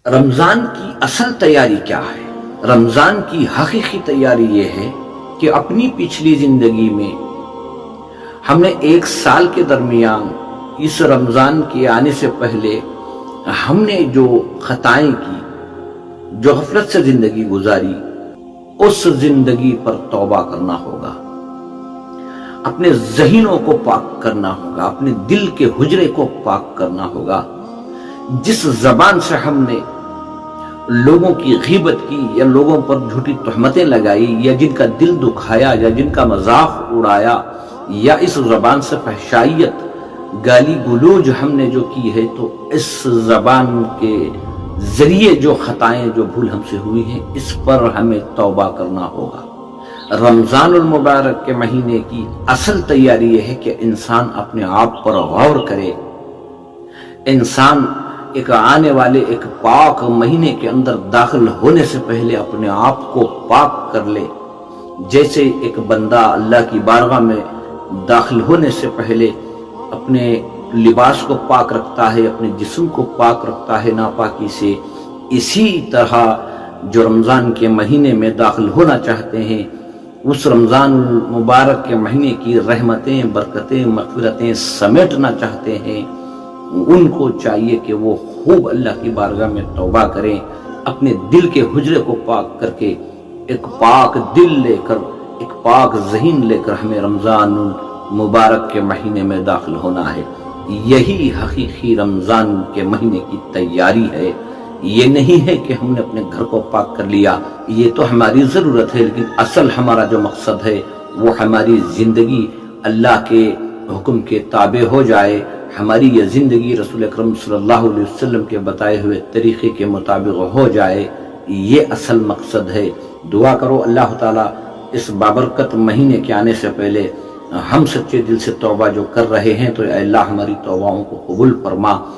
رمضان کی اصل تیاری کیا ہے؟ رمضان کی حقیقی تیاری یہ ہے کہ اپنی پچھلی زندگی میں ہم نے ایک سال کے درمیان اس رمضان کے آنے سے پہلے ہم نے جو خطائیں کی، جو غفلت سے زندگی گزاری، اس زندگی پر توبہ کرنا ہوگا، اپنے ذہنوں کو پاک کرنا ہوگا، اپنے دل کے حجرے کو پاک کرنا ہوگا۔ جس زبان سے ہم نے لوگوں کی غیبت کی یا لوگوں پر جھوٹی تہمتیں لگائی یا جن کا دل دکھایا یا جن کا مذاق اڑایا یا اس زبان سے فحشائیت، گالی گلوج ہم نے جو کی ہے، تو اس زبان کے ذریعے جو خطائیں، جو بھول ہم سے ہوئی ہیں، اس پر ہمیں توبہ کرنا ہوگا۔ رمضان المبارک کے مہینے کی اصل تیاری یہ ہے کہ انسان اپنے آپ پر غور کرے، انسان ایک آنے والے ایک پاک مہینے کے اندر داخل ہونے سے پہلے اپنے آپ کو پاک کر لے۔ جیسے ایک بندہ اللہ کی بارگاہ میں داخل ہونے سے پہلے اپنے لباس کو پاک رکھتا ہے، اپنے جسم کو پاک رکھتا ہے ناپاکی سے، اسی طرح جو رمضان کے مہینے میں داخل ہونا چاہتے ہیں، اس رمضان المبارک کے مہینے کی رحمتیں، برکتیں، مغفرتیں سمیٹنا چاہتے ہیں، ان کو چاہیے کہ وہ خوب اللہ کی بارگاہ میں توبہ کریں، اپنے دل کے حجرے کو پاک کر کے ایک پاک دل لے کر، ایک پاک ذہن لے کر ہمیں رمضان المبارک کے مہینے میں داخل ہونا ہے۔ یہی حقیقی رمضان کے مہینے کی تیاری ہے۔ یہ نہیں ہے کہ ہم نے اپنے گھر کو پاک کر لیا، یہ تو ہماری ضرورت ہے، لیکن اصل ہمارا جو مقصد ہے وہ ہماری زندگی اللہ کے حکم کے تابع ہو جائے، ہماری یہ زندگی رسول اکرم صلی اللہ علیہ وسلم کے بتائے ہوئے طریقے کے مطابق ہو جائے، یہ اصل مقصد ہے۔ دعا کرو اللہ تعالیٰ اس بابرکت مہینے کے آنے سے پہلے ہم سچے دل سے توبہ جو کر رہے ہیں، تو اے اللہ ہماری توباؤں کو قبول فرما۔